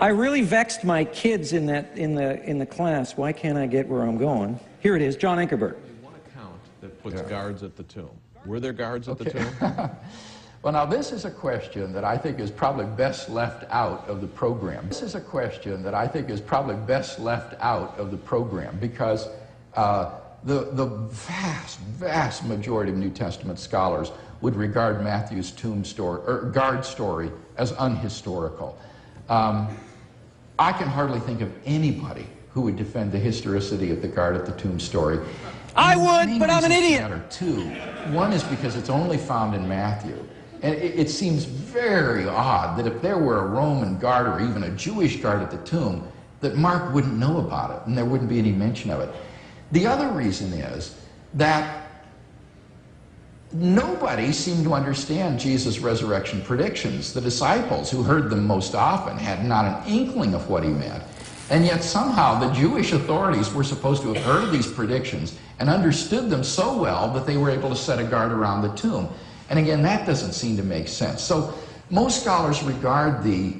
I really vexed my kids in the class. Why can't I get where I'm going? Here it is, John Ankerberg. One account that puts guards at the tomb. Were there guards at the tomb? Well, now this is a question that I think is probably best left out of the program. This is a question that I think is probably best left out of the program because the vast majority of New Testament scholars would regard Matthew's tomb story or guard story as unhistorical. I can hardly think of anybody who would defend the historicity of the guard at the tomb story. I would, but I'm an idiot. Two. One is because it's only found in Matthew. And it seems very odd that if there were a Roman guard or even a Jewish guard at the tomb, that Mark wouldn't know about it and there wouldn't be any mention of it. The other reason is that nobody seemed to understand Jesus' resurrection predictions. The disciples, who heard them most often, had not an inkling of what he meant. And yet somehow the Jewish authorities were supposed to have heard of these predictions and understood them so well that they were able to set a guard around the tomb. And again, that doesn't seem to make sense. So most scholars regard the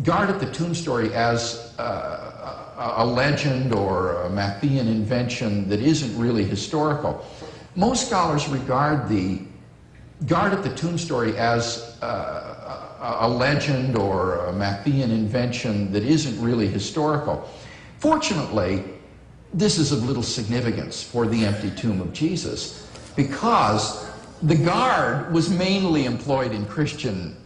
guard at the tomb story as a legend or a Matthean invention that isn't really historical. Most scholars regard the guard at the tomb story as a legend or a Matthean invention that isn't really historical. Fortunately, this is of little significance for the empty tomb of Jesus because the guard was mainly employed in Christian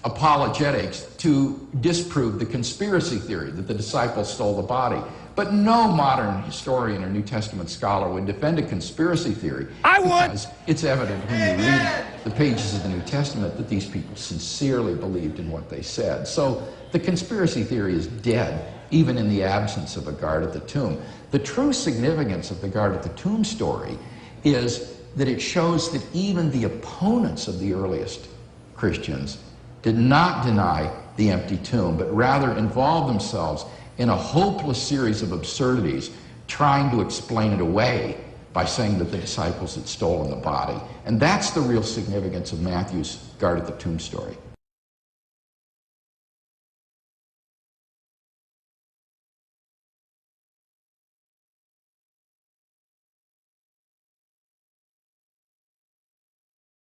apologetics to disprove the conspiracy theory that the disciples stole the body. But no modern historian or New Testament scholar would defend a conspiracy theory. I would! Because it's evident when you read the pages of the New Testament that these people sincerely believed in what they said. So the conspiracy theory is dead, even in the absence of a guard at the tomb. The true significance of the guard at the tomb story is that it shows that even the opponents of the earliest Christians did not deny the empty tomb, but rather involved themselves in a hopeless series of absurdities, trying to explain it away by saying that the disciples had stolen the body. And that's the real significance of Matthew's guard at the tomb story.